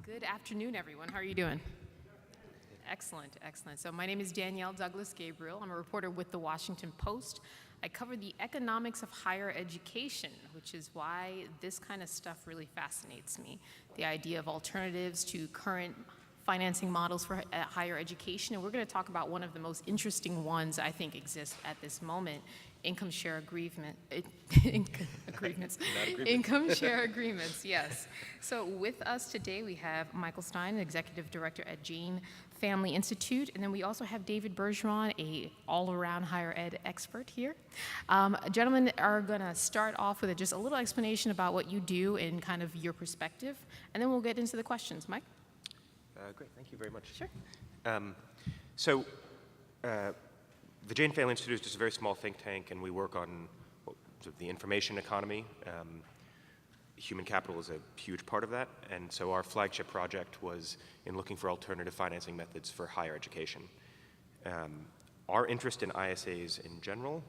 Good afternoon, everyone. How are you doing? Excellent, excellent. So my name is Danielle Douglas Gabriel. I'm a reporter with The Washington Post. I cover the economics of higher education, which is why this kind of stuff really fascinates me. The idea of alternatives to current financing models for higher education. And we're going to talk about one of the most interesting ones I think exists at this moment, income share agreements. Income share agreements, yes. So with us today, we have Michael Stein, Executive Director at Jane Family Institute, and then we also have David Bergeron, a all-around higher ed expert here. Gentlemen are going to start off with just a little explanation about what you do and kind of your perspective, and then we'll get into the questions. Mike? Great, thank you very much. Sure. The Jane Family Institute is just a very small think tank, and we work on sort of the information economy. Human capital is a huge part of that, and so our flagship project was in looking for alternative financing methods for higher education. Our interest in ISAs in general,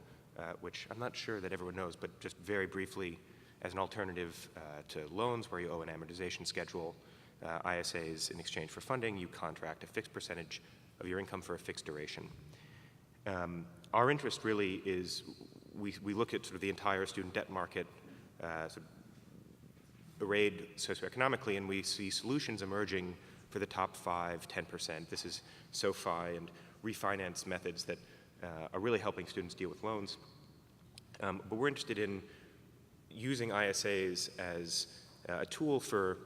which I'm not sure that everyone knows, but just very briefly, as an alternative to loans where you owe an amortization schedule, ISAs, in exchange for funding, you contract a fixed percentage of your income for a fixed duration. Our interest really is, we look at sort of the entire student debt market sort of arrayed socioeconomically, and we see solutions emerging for the top 5, 10%. This is SoFi and refinance methods that are really helping students deal with loans. But we're interested in using ISAs as a tool for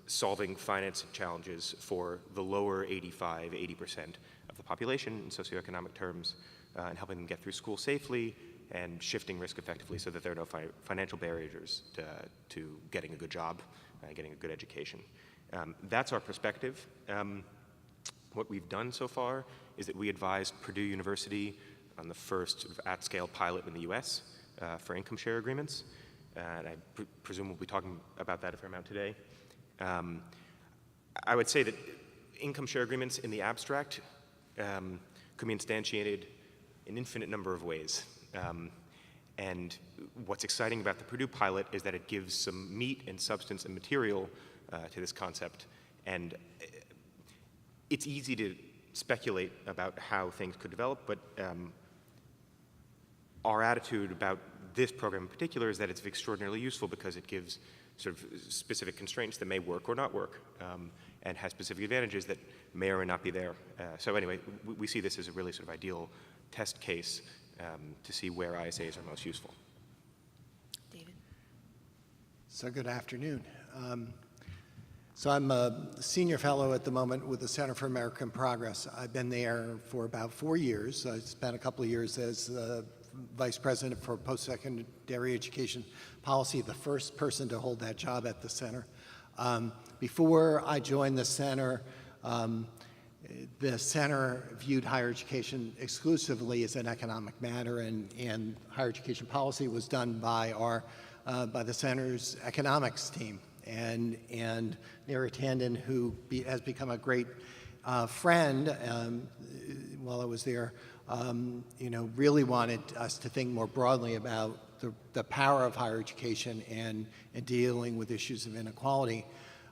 solving financing challenges for the lower 85, 80% of the population in socioeconomic terms, and helping them get through school safely and shifting risk effectively so that there are no financial barriers to getting a good job, getting a good education. That's our perspective. What we've done so far is that we advised Purdue University on the first sort of at-scale pilot in the US for income share agreements, and I presume we'll be talking about that a fair amount today. I would say that income share agreements in the abstract could be instantiated in an infinite number of ways. And what's exciting about the Purdue pilot is that it gives some meat and substance and material to this concept. And it's easy to speculate about how things could develop, but our attitude about this program in particular is that it's extraordinarily useful because it gives sort of specific constraints that may work or not work, and has specific advantages that may or may not be there. So anyway, we see this as a really sort of ideal test case to see where ISAs are most useful. David? So good afternoon. So I'm a senior fellow at the moment with the Center for American Progress. I've been there for about 4 years. I spent a couple of years as Vice President for Post-Secondary Education Policy, the first person to hold that job at the center. Before I joined the center viewed higher education exclusively as an economic matter, and higher education policy was done by the center's economics team. And Neera Tanden, who has become a great friend while I was there, really wanted us to think more broadly about the power of higher education and dealing with issues of inequality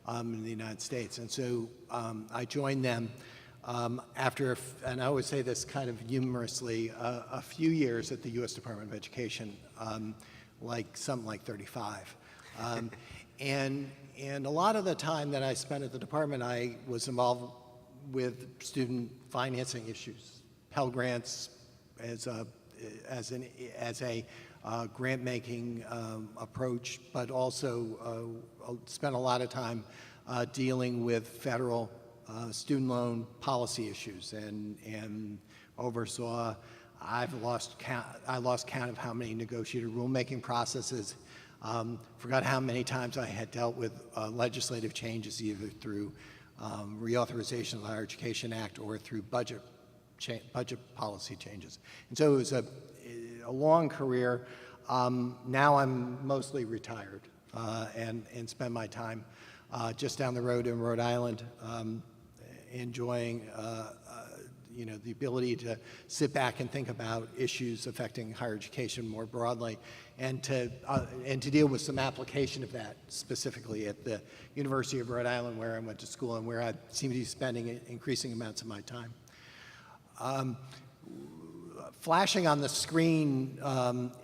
in the United States. And so I joined them after, and I always say this kind of humorously, a few years at the U.S. Department of Education, something like 35. And a lot of the time that I spent at the department, I was involved with student financing issues, Pell Grants as a grant-making approach, but also spent a lot of time dealing with federal student loan policy issues and oversaw. I lost count of how many negotiated rulemaking processes. Forgot how many times I had dealt with legislative changes, either through reauthorization of the Higher Education Act or through budget policy changes. And so it was a long career. Now I'm mostly retired and spend my time just down the road in Rhode Island, enjoying the ability to sit back and think about issues affecting higher education more broadly, and to deal with some application of that specifically at the University of Rhode Island, where I went to school and where I seem to be spending increasing amounts of my time. Flashing on the screen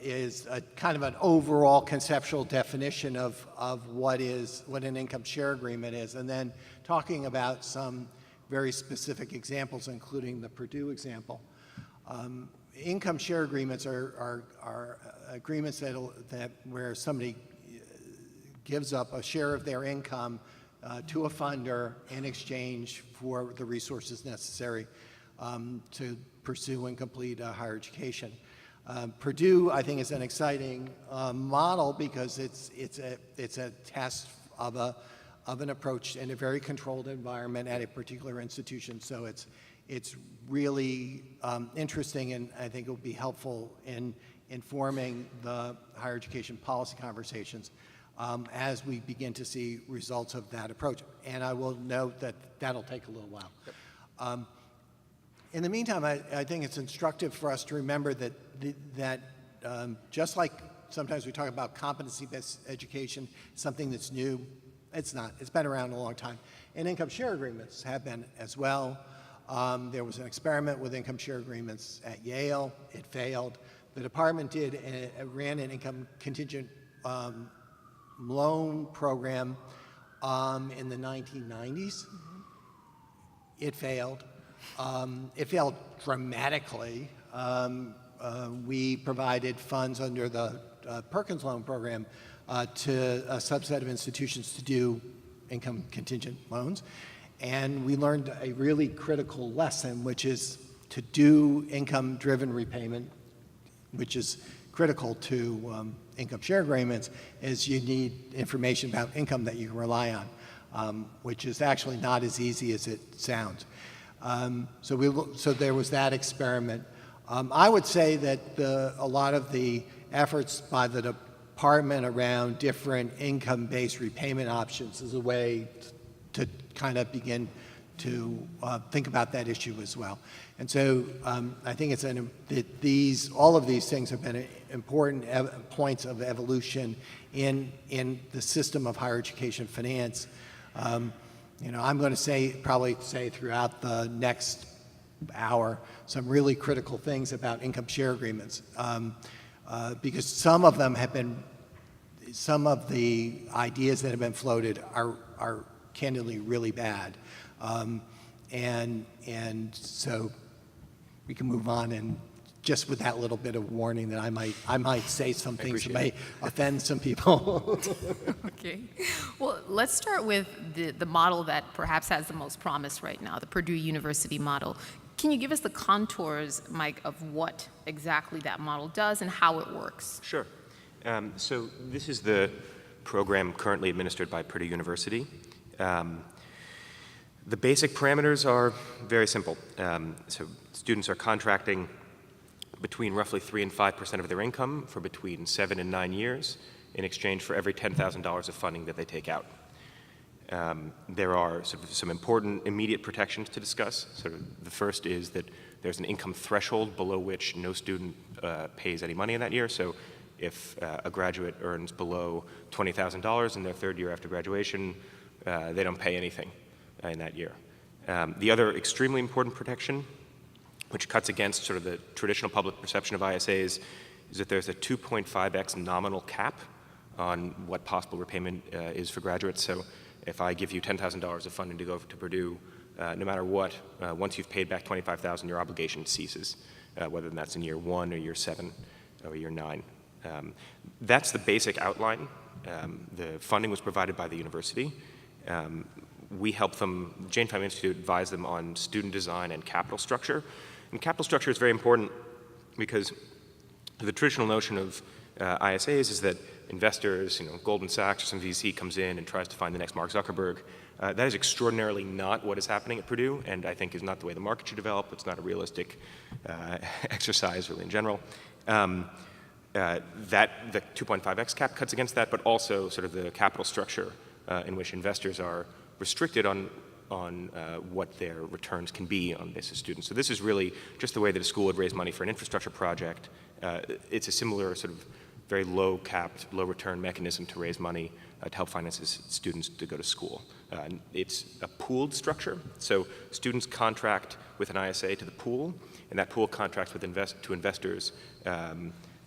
is a kind of an overall conceptual definition of what an income share agreement is, and then talking about some very specific examples, including the Purdue example. Income share agreements are agreements that where somebody gives up a share of their income to a funder in exchange for the resources necessary to pursue and complete higher education. Purdue, I think, is an exciting model because it's a test of an approach in a very controlled environment at a particular institution. So it's really interesting, and I think it will be helpful in informing the higher education policy conversations as we begin to see results of that approach. And I will note that that'll take a little while. Yep. In the meantime, I think it's instructive for us to remember that just like sometimes we talk about competency-based education, something that's new, it's not. It's been around a long time. And income share agreements have been as well. There was an experiment with income share agreements at Yale. It failed. The department ran an income contingent loan program in the 1990s. It failed. It failed dramatically. We provided funds under the Perkins Loan Program to a subset of institutions to do income contingent loans. And we learned a really critical lesson, which is to do income-driven repayment, which is critical to income share agreements, is you need information about income that you can rely on, which is actually not as easy as it sounds. So there was that experiment. I would say that a lot of the efforts by the department around different income-based repayment options is a way to kind of begin to think about that issue as well. And so I think all of these things have been important points of evolution in the system of higher education finance. I'm going to probably say throughout the next hour some really critical things about income share agreements, because some of the ideas that have been floated are candidly really bad, and so we can move on, and just with that little bit of warning that I might say some things that may offend some people. Okay. Well, let's start with the model that perhaps has the most promise right now, the Purdue University model. Can you give us the contours, Mike, of what exactly that model does and how it works? Sure. So this is the program currently administered by Purdue University. The basic parameters are very simple. So students are contracting between roughly 3% and 5% of their income for between 7 and 9 years in exchange for every $10,000 of funding that they take out. There are sort of some important immediate protections to discuss. Sort of the first is that there's an income threshold below which no student pays any money in that year. So if a graduate earns below $20,000 in their third year after graduation, they don't pay anything in that year. The other extremely important protection, which cuts against sort of the traditional public perception of ISAs, is that there's a 2.5x nominal cap on what possible repayment is for graduates. So if I give you $10,000 of funding to go to Purdue, no matter what, once you've paid back $25,000, your obligation ceases, whether that's in year 1 or year 7 or year 9. That's the basic outline. The funding was provided by the university. We help them, Jane Fahmy Institute advised them on student design and capital structure. And capital structure is very important because the traditional notion of ISAs is that investors, Goldman Sachs or some VC comes in and tries to find the next Mark Zuckerberg. That is extraordinarily not what is happening at Purdue, and I think is not the way the market should develop. It's not a realistic exercise, really, in general. The 2.5x cap cuts against that, but also sort of the capital structure in which investors are restricted on on what their returns can be on basis of students. So this is really just the way that a school would raise money for an infrastructure project. It's a similar sort of very low capped, low return mechanism to raise money to help finance students to go to school. It's a pooled structure, so students contract with an ISA to the pool, and that pool contracts with investors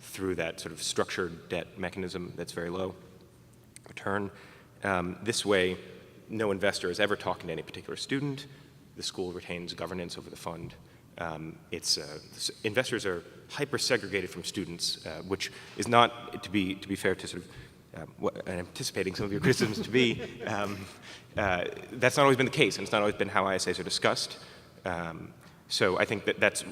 through that sort of structured debt mechanism that's very low return. This way, no investor is ever talking to any particular student. The school retains governance over the fund. Investors are hyper-segregated from students, which is not, to be fair to sort of, and anticipating some of your criticisms to be, that's not always been the case, and it's not always been how ISAs are discussed. So I think that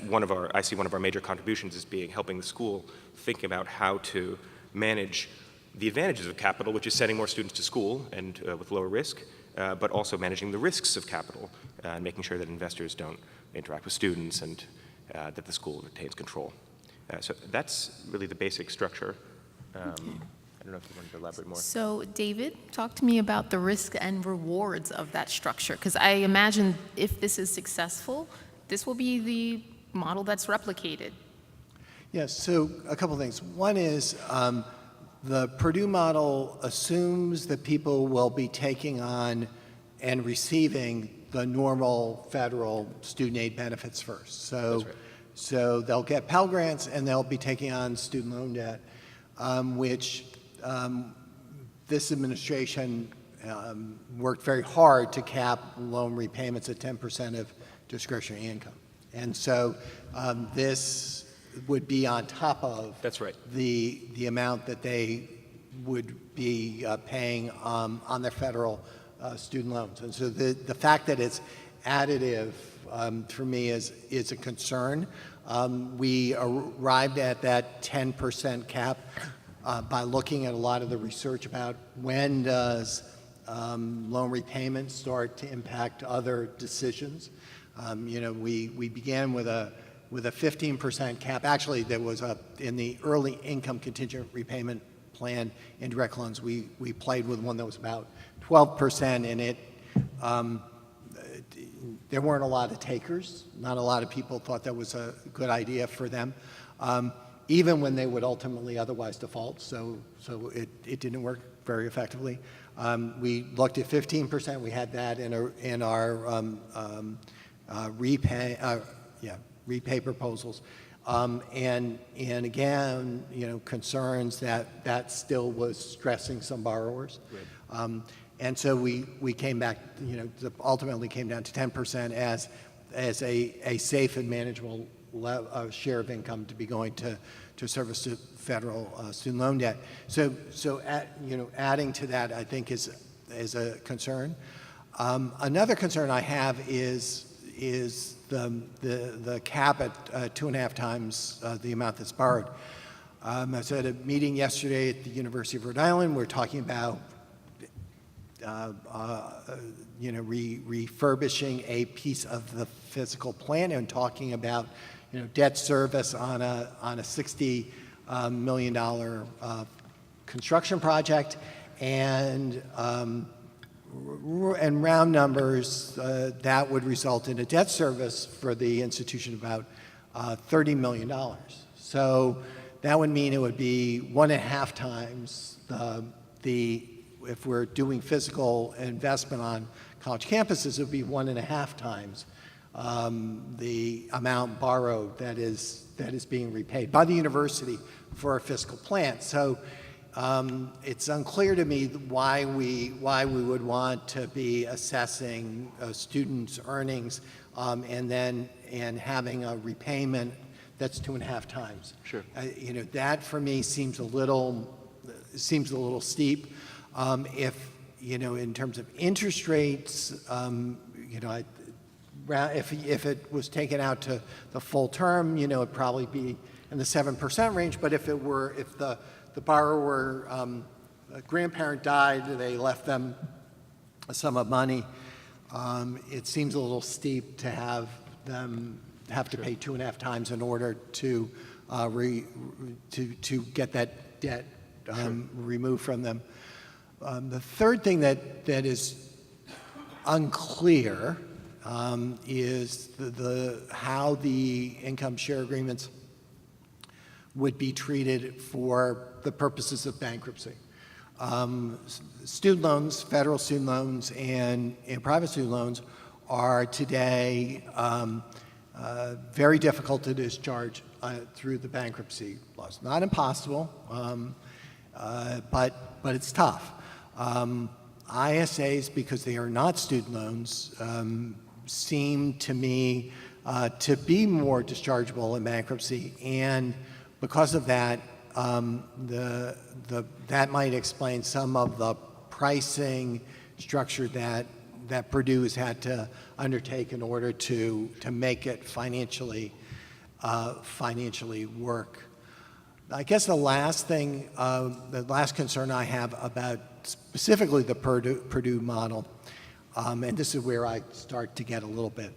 I see one of our major contributions as being helping the school think about how to manage the advantages of capital, which is sending more students to school and with lower risk, but also managing the risks of capital and making sure that investors don't interact with students and that the school retains control. So that's really the basic structure. I don't know if you wanted to elaborate more. So David, talk to me about the risk and rewards of that structure, because I imagine if this is successful, this will be the model that's replicated. Yes, so a couple things. One is the Purdue model assumes that people will be taking on and receiving the normal federal student aid benefits first. So, That's right. So they'll get Pell Grants and they'll be taking on student loan debt, which this administration worked very hard to cap loan repayments at 10% of discretionary income. And so this would be on top of That's right. the amount that they would be paying on their federal student loans. And so the fact that it's additive for me is a concern. We arrived at that 10% cap by looking at a lot of the research about when does loan repayment start to impact other decisions. We began with a 15% cap. Actually, there was in the early income contingent repayment plan in direct loans, we played with one that was about 12%, and there weren't a lot of takers. Not a lot of people thought that was a good idea for them, even when they would ultimately otherwise default. So it didn't work very effectively. We looked at 15%. We had that in our repay proposals, and again, concerns that still was stressing some borrowers. Right. And so we came back, ultimately came down to 10% as a safe and manageable share of income to be going to service federal student loan debt. So adding to that, I think is a concern. Another concern I have is the cap at 2.5 times the amount that's borrowed. I was at a meeting yesterday at the University of Rhode Island. We're talking about refurbishing a piece of the physical plant and talking about debt service on a $60 million construction project, and round numbers, that would result in a debt service for the institution about $30 million. So that would mean it would be 1.5 times if we're doing physical investment on college campuses, it would be 1.5 times the amount borrowed that is being repaid by the university for a fiscal plant. So it's unclear to me why we would want to be assessing students' earnings and having a repayment that's 2.5 times. Sure. That for me seems a little steep. If in terms of interest rates, if it was taken out to the full term, it'd probably be in the 7% range. But if the borrower, a grandparent died, they left them a sum of money, it seems a little steep to have them have to pay 2.5 times in order to get that debt removed from them. The third thing that is unclear is how the income share agreements would be treated for the purposes of bankruptcy. Student loans, federal student loans, and private student loans are today very difficult to discharge through the bankruptcy laws. Not impossible, but it's tough. ISAs, because they are not student loans, seem to me to be more dischargeable in bankruptcy, and because of that, that might explain some of the pricing structure that Purdue has had to undertake in order to make it financially work. I guess the last thing, the last concern I have about specifically the Purdue model, and this is where I start to get a little bit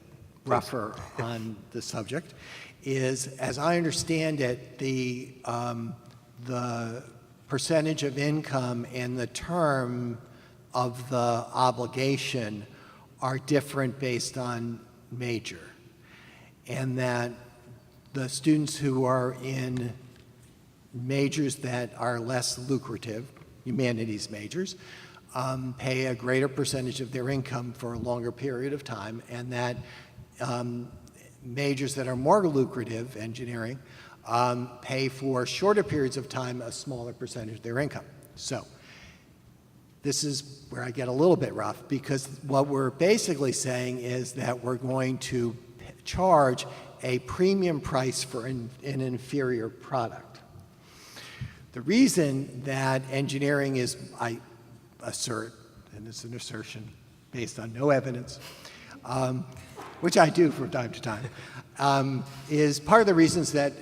rougher on the subject, is, as I understand it, the percentage of income and the term of the obligation are different based on major, and that the students who are in majors that are less lucrative, humanities majors, pay a greater percentage of their income for a longer period of time, and that majors that are more lucrative, engineering, pay for shorter periods of time a smaller percentage of their income. So this is where I get a little bit rough, because what we're basically saying is that we're going to charge a premium price for an inferior product. The reason that engineering is, I assert, and it's an assertion based on no evidence, which I do from time to time, is part of the reasons that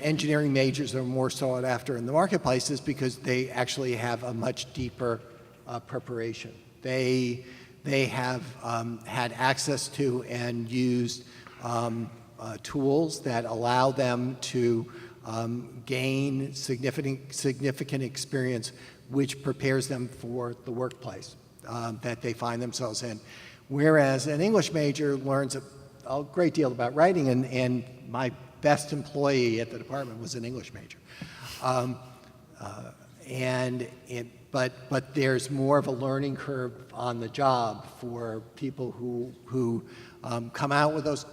engineering majors are more sought after in the marketplace is because they actually have a much deeper preparation. They have had access to and used tools that allow them to gain significant experience, which prepares them for the workplace that they find themselves in. Whereas an English major learns a great deal about writing, and my best employee at the department was an English major. But there's more of a learning curve on the job for people who come out with those,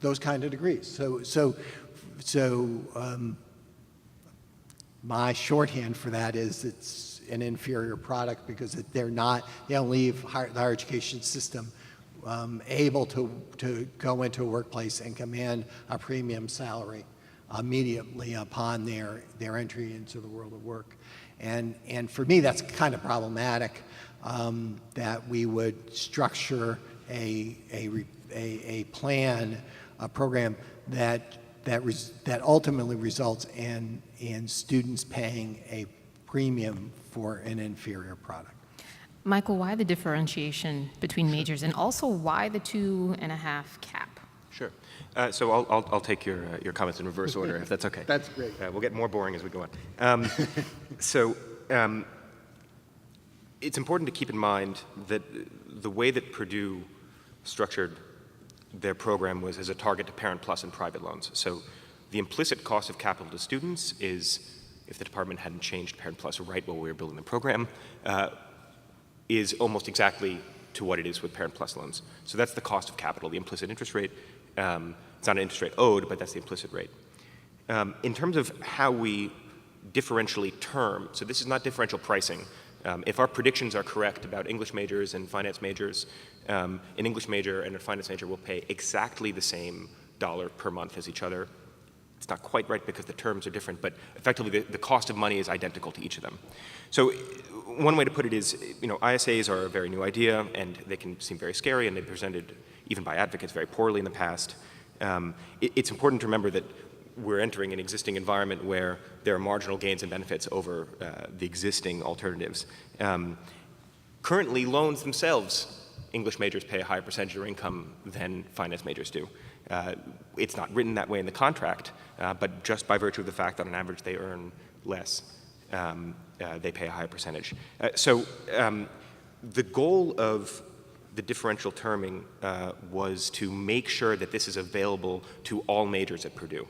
those kind of degrees. So my shorthand for that is it's an inferior product, because they don't leave the higher education system able to go into a workplace and command a premium salary immediately upon their entry into the world of work. And for me, that's kind of problematic, that we would structure a plan, a program that ultimately results in students paying a premium for an inferior product. Michael, why the differentiation between majors, and also why the 2.5 cap? Sure. So I'll take your comments in reverse order, if that's okay. That's great. We'll get more boring as we go on. So it's important to keep in mind that the way that Purdue structured their program was as a target to Parent Plus and private loans. So the implicit cost of capital to students is, if the department hadn't changed Parent Plus right while we were building the program, is almost exactly to what it is with Parent Plus loans. So that's the cost of capital, the implicit interest rate. It's not an interest rate owed, but that's the implicit rate. In terms of how we differentially term, so this is not differential pricing. If our predictions are correct about English majors and finance majors, an English major and a finance major will pay exactly the same dollar per month as each other. It's not quite right because the terms are different, but effectively the cost of money is identical to each of them. So one way to put it is, ISAs are a very new idea, and they can seem very scary, and they've presented, even by advocates, very poorly in the past. It's important to remember that we're entering an existing environment where there are marginal gains and benefits over the existing alternatives. Currently, loans themselves, English majors pay a higher percentage of their income than finance majors do. It's not written that way in the contract, but just by virtue of the fact that on average they earn less, they pay a higher percentage. So the goal of the differential terming was to make sure that this is available to all majors at Purdue.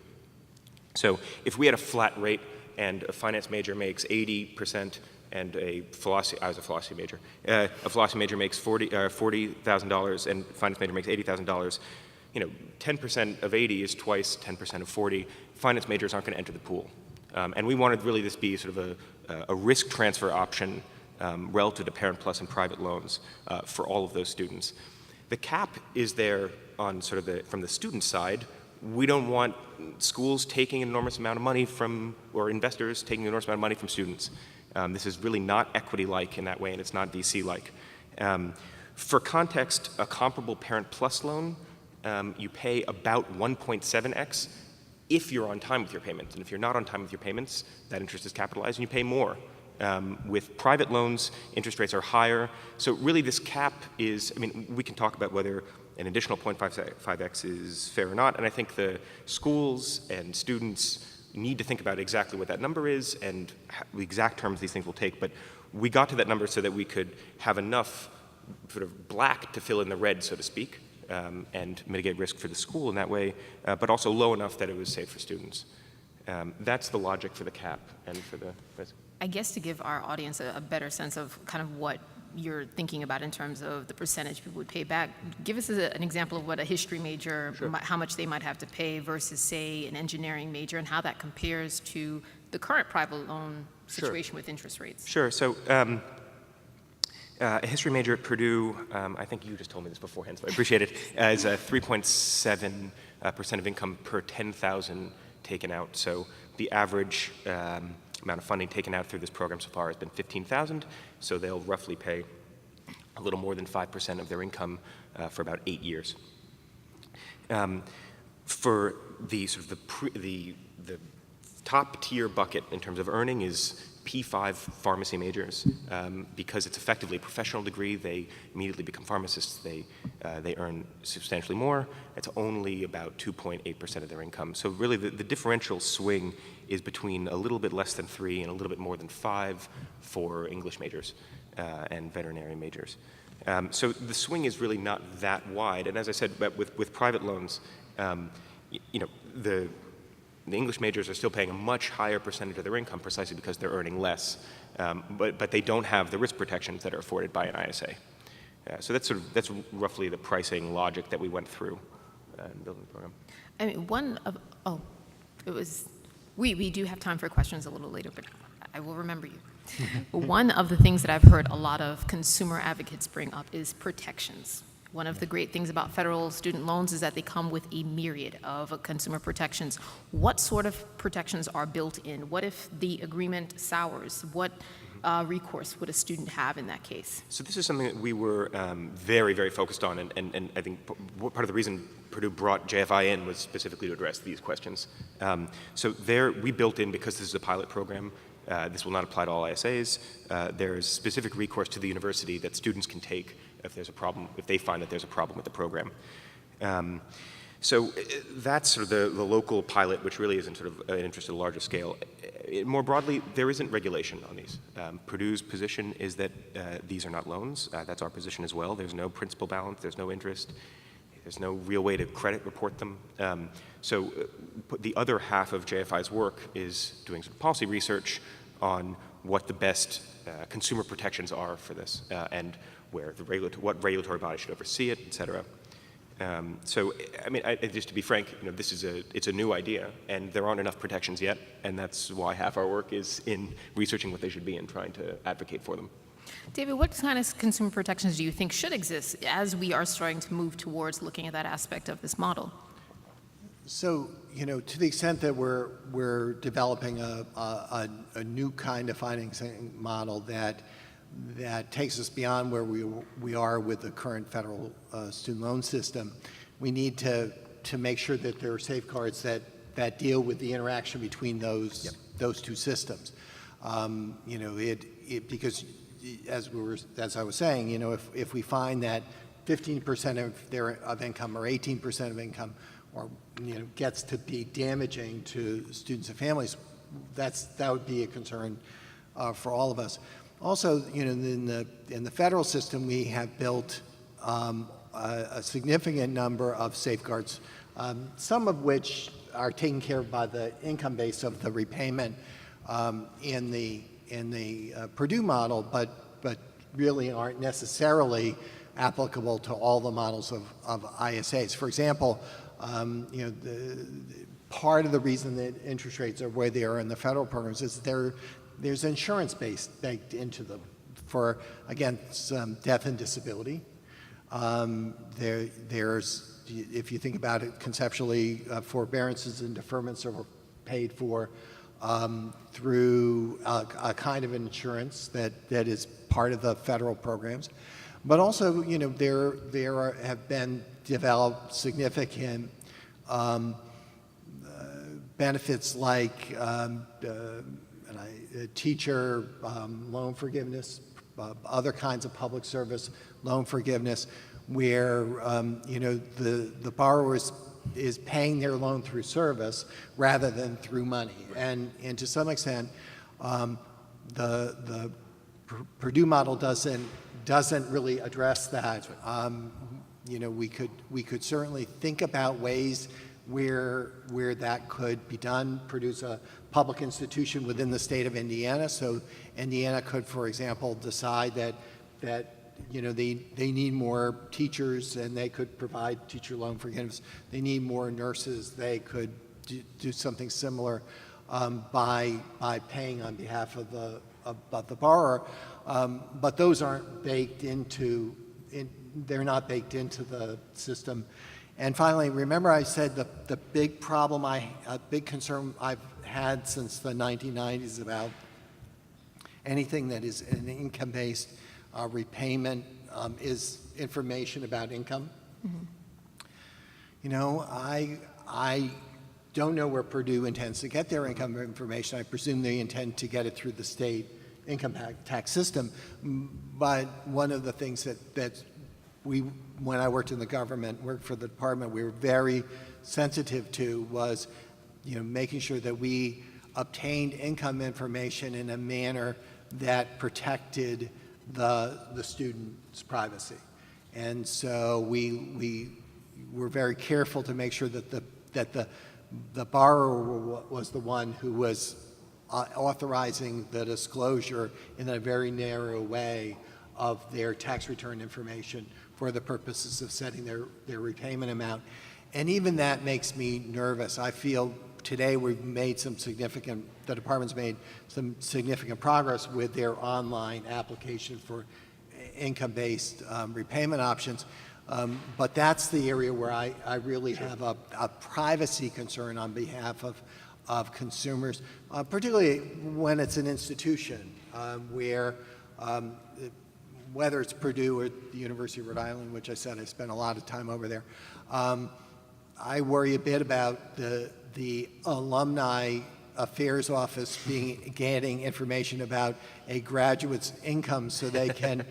So if we had a flat rate and a finance major makes 80% and I was a philosophy major, a philosophy major makes $40,000 and finance major makes $80,000, 10% of 80 is twice 10% of 40. Finance majors aren't going to enter the pool. And we wanted really this be sort of a risk transfer option relative to Parent Plus and private loans for all of those students. The cap is there on sort of from the student side. We don't want schools taking an enormous amount of money or investors taking an enormous amount of money from students. This is really not equity-like in that way, and it's not VC-like. For context, a comparable Parent Plus loan, you pay about 1.7x if you're on time with your payments. And if you're not on time with your payments, that interest is capitalized and you pay more. With private loans, interest rates are higher. So really this cap is, we can talk about whether an additional 0.55x is fair or not, and I think the schools and students need to think about exactly what that number is and the exact terms these things will take, but we got to that number so that we could have enough sort of black to fill in the red, so to speak, and mitigate risk for the school in that way, but also low enough that it was safe for students. That's the logic for the cap and for the risk. I guess to give our audience a better sense of kind of what you're thinking about in terms of the percentage people would pay back, give us an example of what a history major, Sure. How much they might have to pay versus, say, an engineering major, and how that compares to the current private loan situation with interest rates. Sure. So a history major at Purdue, I think you just told me this beforehand, so I appreciate it, is 3.7% of income per 10,000 taken out. So the average amount of funding taken out through this program so far has been 15,000. So they'll roughly pay a little more than 5% of their income for about 8 years. For the sort of the top tier bucket in terms of earning is P5 pharmacy majors. Because it's effectively a professional degree, they immediately become pharmacists. They earn substantially more. It's only about 2.8% of their income. So really the differential swing is between a little bit less than 3 and a little bit more than 5 for English majors and veterinary majors. So the swing is really not that wide. And as I said, with private loans, the English majors are still paying a much higher percentage of their income precisely because they're earning less, but they don't have the risk protections that are afforded by an ISA. So that's roughly the pricing logic that we went through in building the program. We do have time for questions a little later, but I will remember you. One of the things that I've heard a lot of consumer advocates bring up is protections. One of the great things about federal student loans is that they come with a myriad of consumer protections. What sort of protections are built in? What if the agreement sours? What recourse would a student have in that case? So this is something that we were very, very focused on, and I think part of the reason Purdue brought JFI in was specifically to address these questions. So we built in, because this is a pilot program, this will not apply to all ISAs, there is specific recourse to the university that students can take if there's a problem, if they find that there's a problem with the program. So that's sort of the local pilot, which really isn't sort of an interest at a larger scale. More broadly, there isn't regulation on these. Purdue's position is that these are not loans. That's our position as well. There's no principal balance. There's no interest. There's no real way to credit report them. So the other half of JFI's work is doing some policy research on what the best consumer protections are for this and where what regulatory body should oversee it, et cetera. So, just to be frank, it's a new idea, and there aren't enough protections yet, and that's why half our work is in researching what they should be and trying to advocate for them. David, what kind of consumer protections do you think should exist as we are starting to move towards looking at that aspect of this model? So, to the extent that we're developing a new kind of financing model that takes us beyond where we are with the current federal student loan system, we need to make sure that there are safeguards that deal with the interaction between those two systems. Because as I was saying, if we find that 15% of income or 18% of income gets to be damaging to students and families, that would be a concern for all of us. Also, in the federal system, we have built a significant number of safeguards, some of which are taken care of by the income base of the repayment in the Purdue model, but really aren't necessarily applicable to all the models of ISAs. For example, part of the reason that interest rates are where they are in the federal programs is there's insurance baked into them for, again, some death and disability. There's, if you think about it conceptually, forbearances and deferments are paid for through a kind of insurance that is part of the federal programs. But also, there have been developed significant benefits like teacher loan forgiveness, other kinds of public service loan forgiveness, where the borrower is paying their loan through service rather than through money. And to some extent, the Purdue model doesn't really address that. We could certainly think about ways where that could be done. Purdue's a public institution within the state of Indiana, so Indiana could, for example, decide that they need more teachers and they could provide teacher loan forgiveness. They need more nurses. They could do something similar by paying on behalf of the borrower. But those aren't baked into, they're not baked into the system. And finally, remember I said the big problem, a big concern I've had since the 1990s about anything that is an income-based repayment is information about income. Mm-hmm. I don't know where Purdue intends to get their income information. I presume they intend to get it through the state income tax system. But one of the things that when I worked in the government, worked for the department, we were very sensitive to was, making sure that we obtained income information in a manner that protected the student's privacy. And so we were very careful to make sure that the borrower was the one who was authorizing the disclosure in a very narrow way of their tax return information for the purposes of setting their repayment amount. And even that makes me nervous. I feel today the department's made some significant progress with their online application for income-based repayment options. But that's the area where I really have a privacy concern on behalf of consumers, particularly when it's an institution where whether it's Purdue or the University of Rhode Island, which I said I spent a lot of time over there, I worry a bit about the alumni affairs office getting information about a graduate's income so they can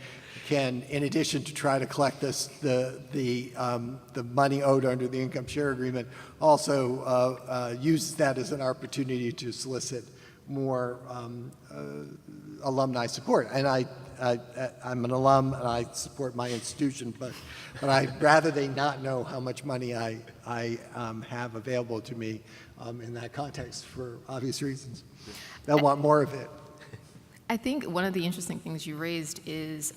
in addition to try to collect the money owed under the income share agreement, also use that as an opportunity to solicit more alumni support. And I'm an alum and I support my institution, but I'd rather they not know how much money I have available to me in that context for obvious reasons. They'll want more of it. I think one of the interesting things you raised is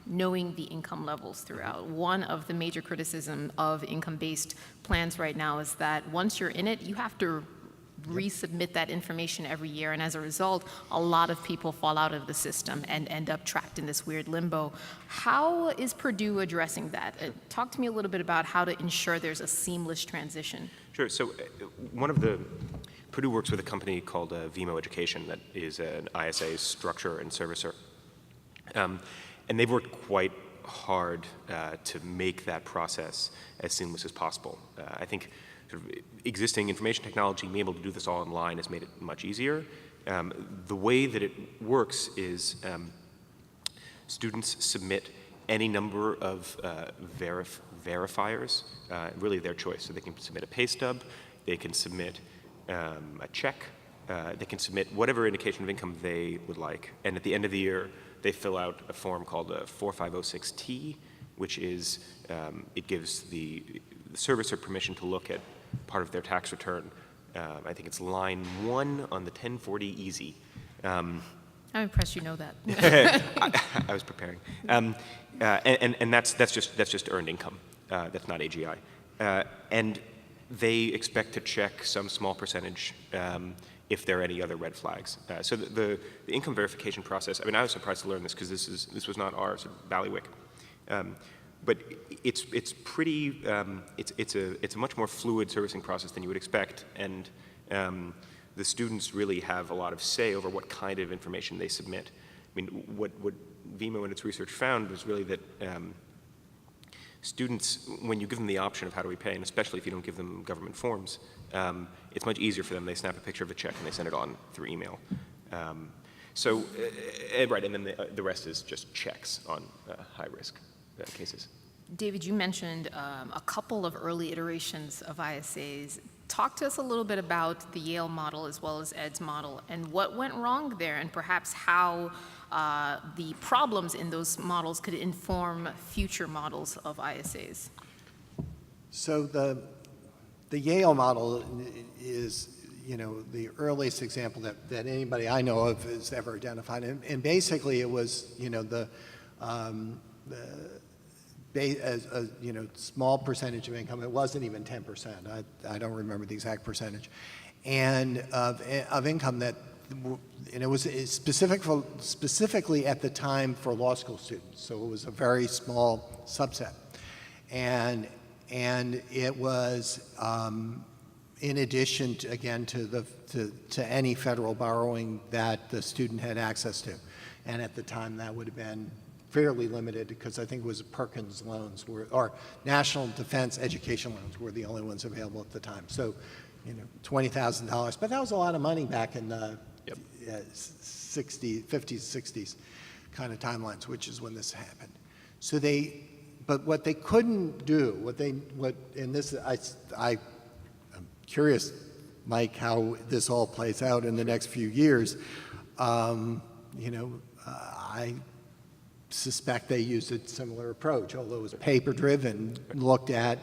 knowing the income levels throughout. One of the major criticism of income-based plans right now is that once you're in it, you have to resubmit that information every year, and as a result, a lot of people fall out of the system and end up trapped in this weird limbo. How is Purdue addressing that? Talk to me a little bit about how to ensure there's a seamless transition. Sure. So Purdue works with a company called Vimo Education that is an ISA structure and servicer. And they've worked quite hard to make that process as seamless as possible. I think sort of existing information technology, being able to do this all online has made it much easier. The way that it works is students submit any number of verifiers, really their choice. So they can submit a pay stub, they can submit a check, they can submit whatever indication of income they would like. And at the end of the year, they fill out a form called a 4506T, which is it gives the servicer permission to look at part of their tax return. I think it's line 1 on the 1040 Easy. I'm impressed you know that. I was preparing. And that's just earned income. That's not AGI. And they expect to check some small percentage if there are any other red flags. So the income verification process, I mean, I was surprised to learn this because this was not our sort of bailiwick. But it's pretty, it's a much more fluid servicing process than you would expect. And the students really have a lot of say over what kind of information they submit. I mean, what VMO in its research found was really that students, when you give them the option of how do we pay, and especially if you don't give them government forms, it's much easier for them. They snap a picture of the check and they send it on through email. Right, and then the rest is just checks on high-risk cases. David, you mentioned a couple of early iterations of ISAs. Talk to us a little bit about the Yale model as well as Ed's model and what went wrong there, and perhaps how the problems in those models could inform future models of ISAs. So the Yale model is, the earliest example that anybody I know of has ever identified. And basically it was, small percentage of income. It wasn't even 10%. I don't remember the exact percentage. And of income that, and it was specifically at the time for law school students. So it was a very small subset. And it was, in addition to, again, to any federal borrowing that the student had access to. And at the time that would have been fairly limited because I think it was Perkins loans or National Defense Education loans were the only ones available at the time. So, $20,000, but that was a lot of money back in the 50s, 60s kind of timelines, which is when this happened. So but what they couldn't do, I'm curious, Mike, how this all plays out in the next few years. I suspect they used a similar approach, although it was paper-driven, looked at,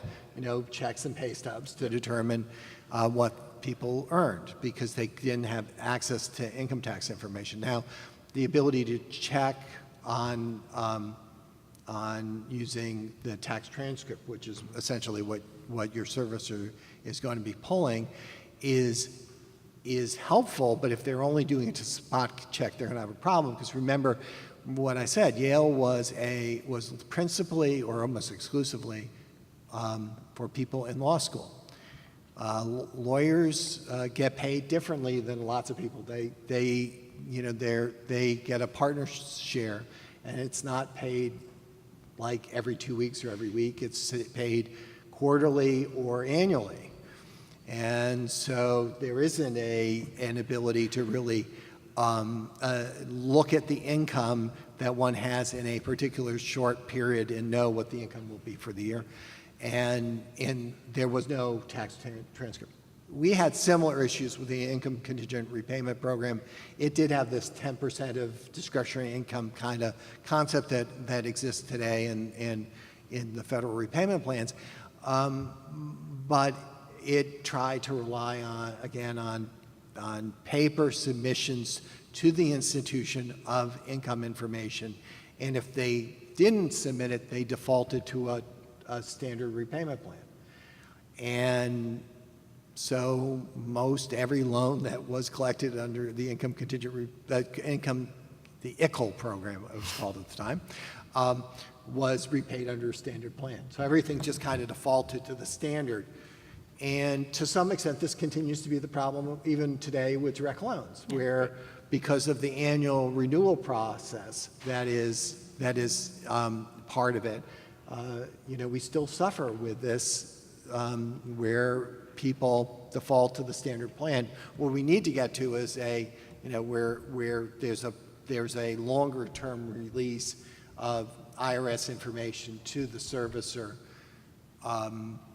checks and pay stubs to determine what people earned because they didn't have access to income tax information. Now, the ability to check on using the tax transcript, which is essentially what your servicer is going to be pulling, is helpful, but if they're only doing it to spot check, they're going to have a problem because remember, what I said, Yale was principally or almost exclusively for people in law school. Lawyers get paid differently than lots of people. They get a partner share, and it's not paid like every 2 weeks or every week. It's paid quarterly or annually, and so there isn't an ability to really look at the income that one has in a particular short period and know what the income will be for the year. And there was no tax transcript. We had similar issues with the income contingent repayment program. It did have this 10% of discretionary income kind of concept that exists today in the federal repayment plans. But it tried to rely on paper submissions to the institution of income information. And if they didn't submit it, they defaulted to a standard repayment plan. And so most every loan that was collected under the income contingent, the ICL program, it was called at the time, was repaid under a standard plan. So everything just kind of defaulted to the standard. And to some extent, this continues to be the problem even today with direct loans, where because of the annual renewal process that is part of it, we still suffer with this where people default to the standard plan. What we need to get to is where there's a longer term release of IRS information to the servicer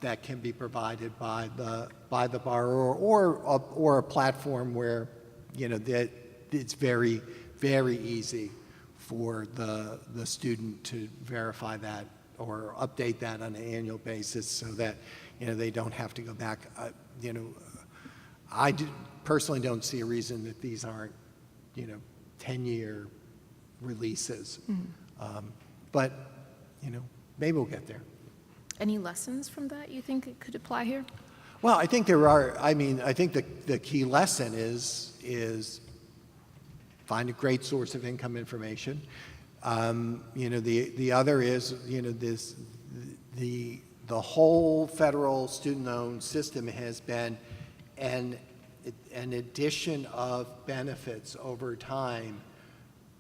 that can be provided by the borrower or a platform where that it's very, very easy for the student to verify or update that on an annual basis so that, they don't have to go back. Personally don't see a reason that these aren't, 10-year releases. But, maybe we'll get there. Any lessons from that you think it could apply here? Well, I think there are. I mean, I think the key lesson is find a great source of income information. The other is, the whole federal student loan system has been an addition of benefits over time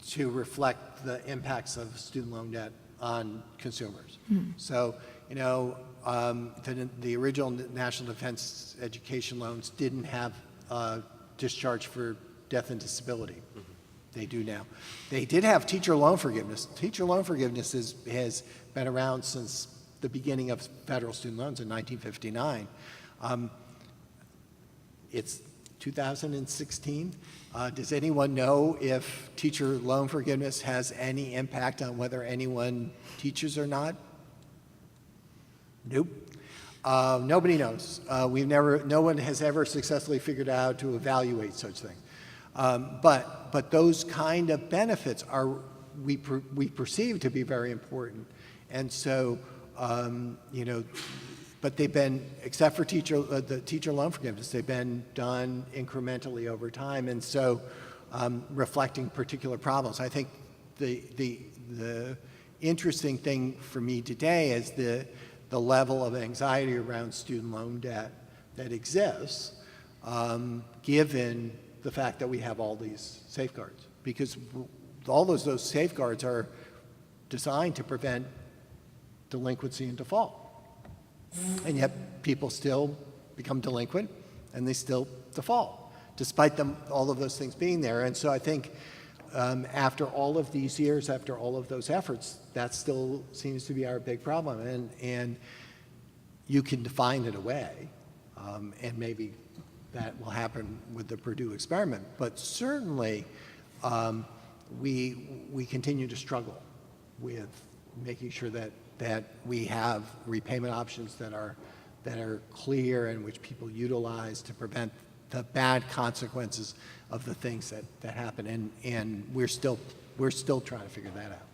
to reflect the impacts of student loan debt on consumers. So, the original National Defense Education loans didn't have discharge for death and disability. They do now. They did have teacher loan forgiveness. Teacher loan forgiveness has been around since the beginning of federal student loans in 1959. It's 2016. Does anyone know if teacher loan forgiveness has any impact on whether anyone teaches or not? Nope. Nobody knows. No one has ever successfully figured out how to evaluate such things. But those kind of benefits we perceive to be very important. And so, but they've been, except for the teacher loan forgiveness, they've been done incrementally over time. And so, reflecting particular problems. I think the interesting thing for me today is the level of anxiety around student loan debt that exists, given the fact that we have all these safeguards. Because all those safeguards are designed to prevent delinquency and default. And yet people still become delinquent and they still default, despite all of those things being there. And so I think after all of these years, after all of those efforts, that still seems to be our big problem. And you can define it away, and maybe that will happen with the Purdue experiment. But certainly, we continue to struggle with making sure that we have repayment options that are clear and which people utilize to prevent the bad consequences of the things that happen. And we're still trying to figure that out.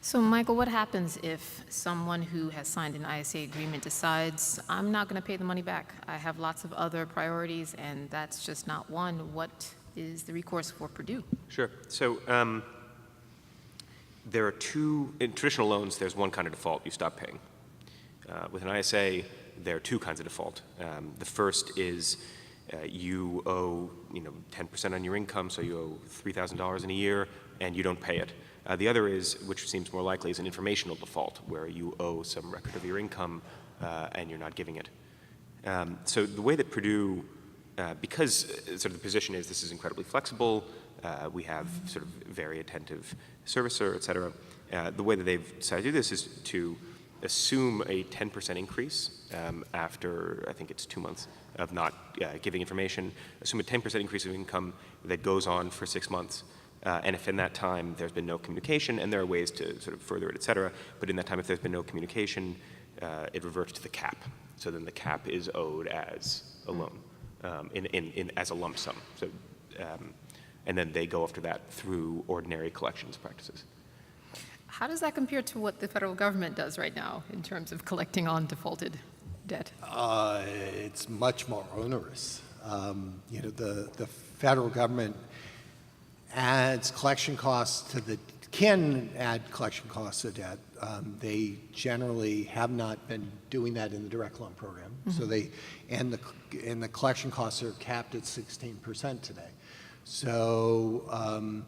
So, Michael, what happens if someone who has signed an ISA agreement decides, I'm not going to pay the money back, I have lots of other priorities, and that's just not one? What is the recourse for Purdue? Sure. So there are in traditional loans, there's one kind of default, you stop paying. With an ISA, there are two kinds of default. The first is you owe 10% on your income, so you owe $3,000 in a year, and you don't pay it. The other is, which seems more likely, is an informational default, where you owe some record of your income and you're not giving it. So the way that Purdue, because sort of the position is this is incredibly flexible, we have sort of very attentive servicer, et cetera, the way that they've decided to do this is to assume a 10% increase after, I think it's 2 months of not giving information, assume a 10% increase of income that goes on for 6 months. And if in that time there's been no communication, and there are ways to sort of further it, et cetera, but in that time if there's been no communication, it reverts to the cap. So then the cap is owed as a loan, as a lump sum. So, and then they go after that through ordinary collections practices. How does that compare to what the federal government does right now in terms of collecting on defaulted debt? It's much more onerous. The federal government adds collection costs can add collection costs to debt. They generally have not been doing that in the direct loan program. So the collection costs are capped at 16% today. So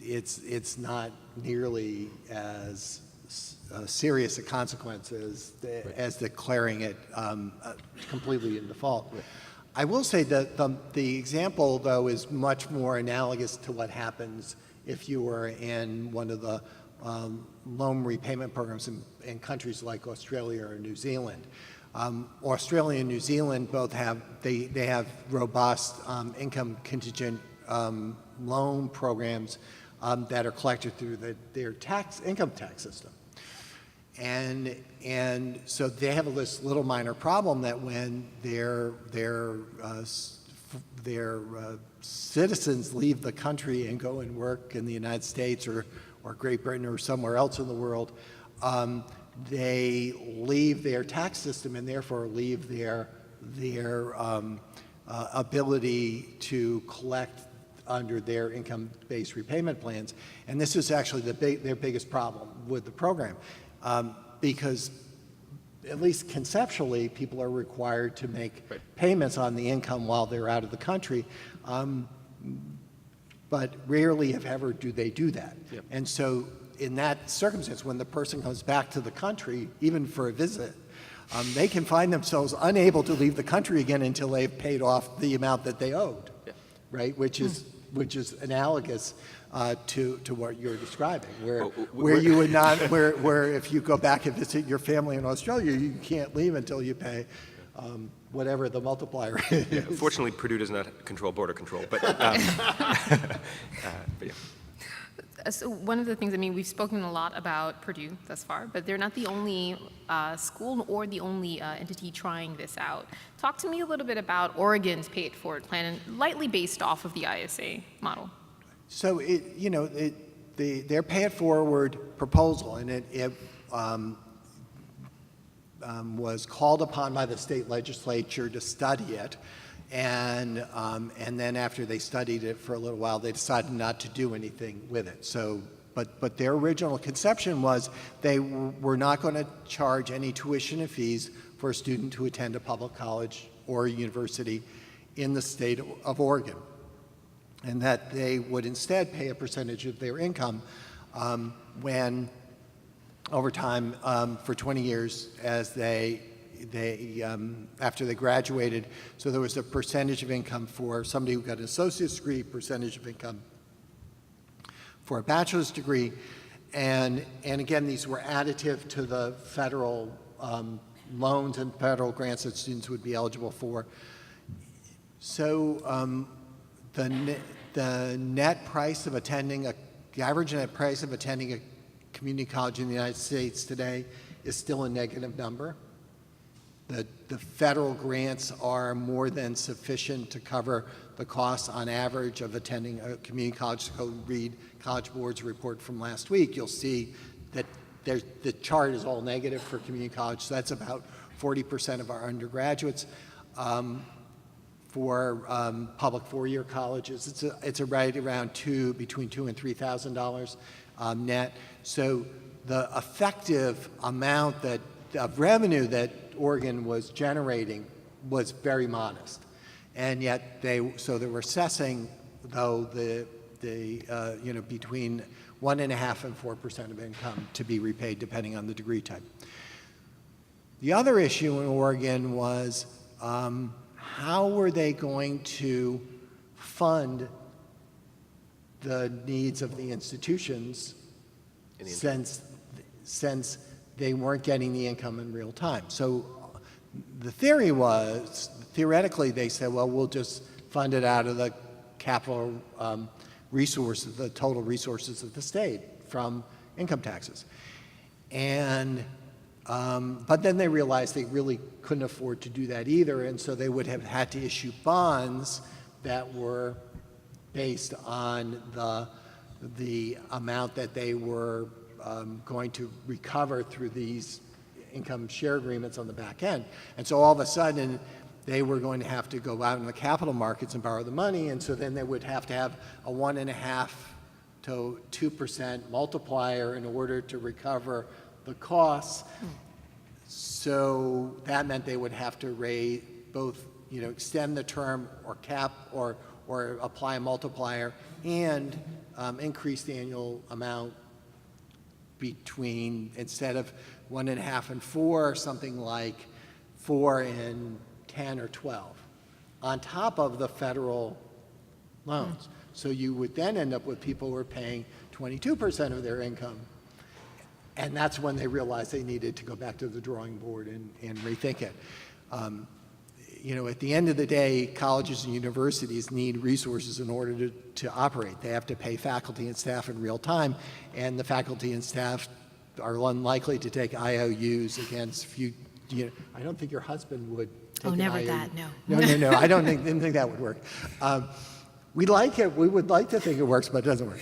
it's not nearly as serious a consequence as declaring it completely in default. Right. I will say that the example, though, is much more analogous to what happens if you were in one of the loan repayment programs in countries like Australia or New Zealand. Australia and New Zealand both have robust income contingent loan programs that are collected through their income tax system. And so they have this little minor problem that when their citizens leave the country and go and work in the United States or Great Britain or somewhere else in the world, they leave their tax system and therefore leave their ability to collect under their income-based repayment plans. And this is actually their biggest problem with the program, because at least conceptually, people are required to make payments on the income while they're out of the country, but rarely, if ever, do they do that. Yep. And so in that circumstance, when the person comes back to the country, even for a visit, they can find themselves unable to leave the country again until they've paid off the amount that they owed, right? Which is analogous to what you're describing, where you would not, where if you go back and visit your family in Australia, you can't leave until you pay whatever the multiplier is. Yeah, fortunately, Purdue does not control border control, but yeah. So one of the things, I mean, we've spoken a lot about Purdue thus far, but they're not the only school or the only entity trying this out. Talk to me a little bit about Oregon's Pay It Forward plan, and lightly based off of the ISA model. So their Pay It Forward proposal, and it was called upon by the state legislature to study it, and then after they studied it for a little while, they decided not to do anything with it. So, but their original conception was they were not going to charge any tuition and fees for a student to attend a public college or a university in the state of Oregon, and that they would instead pay a percentage of their income when, over time, for 20 years, as they after they graduated. So there was a percentage of income for somebody who got an associate's degree, percentage of income for a bachelor's degree, and again, these were additive to the federal loans and federal grants that students would be eligible for. So the net price of attending the average net price of attending a community college in the United States today is still a negative number. The federal grants are more than sufficient to cover the costs on average of attending a community college. So go read College Board's report from last week. You'll see that the chart is all negative for community college. So that's about 40% of our undergraduates. For public four-year colleges, it's a right around between $2,000 and $3,000 net. So the effective amount of revenue that Oregon was generating was very modest, and yet they were assessing, though, between 1.5% and 4% of income to be repaid depending on the degree type. The other issue in Oregon was how were they going to fund the needs of the institutions since they weren't getting the income in real time. So the theory was, theoretically, they said, well, we'll just fund it out of the capital resources, the total resources of the state from income taxes. And but then they realized they really couldn't afford to do that either, and so they would have had to issue bonds that were based on the amount that they were going to recover through these income share agreements on the back end. And so all of a sudden, they were going to have to go out in the capital markets and borrow the money, and so then they would have to have a 1.5% to 2% multiplier in order to recover the costs. So that meant they would have to raise both, extend the term or cap or apply a multiplier and increase the annual amount between, instead of 1.5 and 4, something like 4 and 10 or 12, on top of the federal loans. So you would then end up with people who are paying 22% of their income. And that's when they realized they needed to go back to the drawing board and rethink it. At the end of the day, colleges and universities need resources in order to operate. They have to pay faculty and staff in real time, and the faculty and staff are unlikely to take IOUs against I don't think your husband would take Oh, an never IOU. that, no. No, I didn't think that would work. We like it, we would like to think it works, but it doesn't work.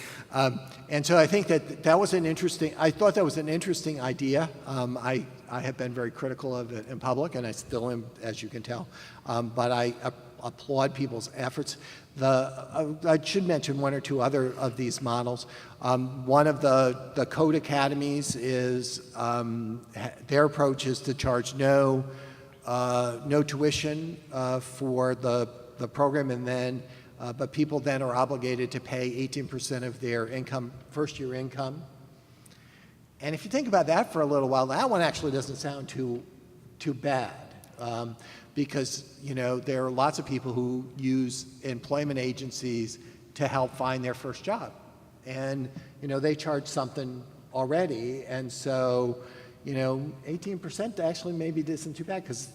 And so I think that was I thought that was an interesting idea. I have been very critical of it in public, and I still am, as you can tell. But I applaud people's efforts. I should mention one or two other of these models. One of the code academies is, their approach is to charge no tuition for the program, and then but people then are obligated to pay 18% of their income, first-year income. And if you think about that for a little while, that one actually doesn't sound too bad, because there are lots of people who use employment agencies to help find their first job, and they charge something already, and so 18% actually maybe isn't too bad, because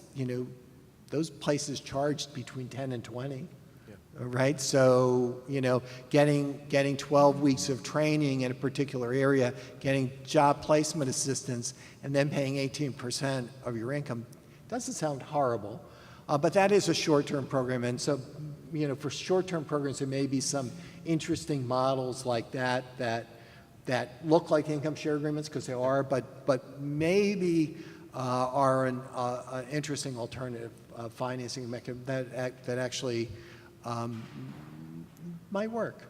those places charged between 10 and 20. Right, so getting 12 weeks of training in a particular area, getting job placement assistance, and then paying 18% of your income doesn't sound horrible, but that is a short-term program, and so for short-term programs there may be some interesting models like that look like income share agreements, because they are, but maybe are an interesting alternative financing mechanism that actually might work.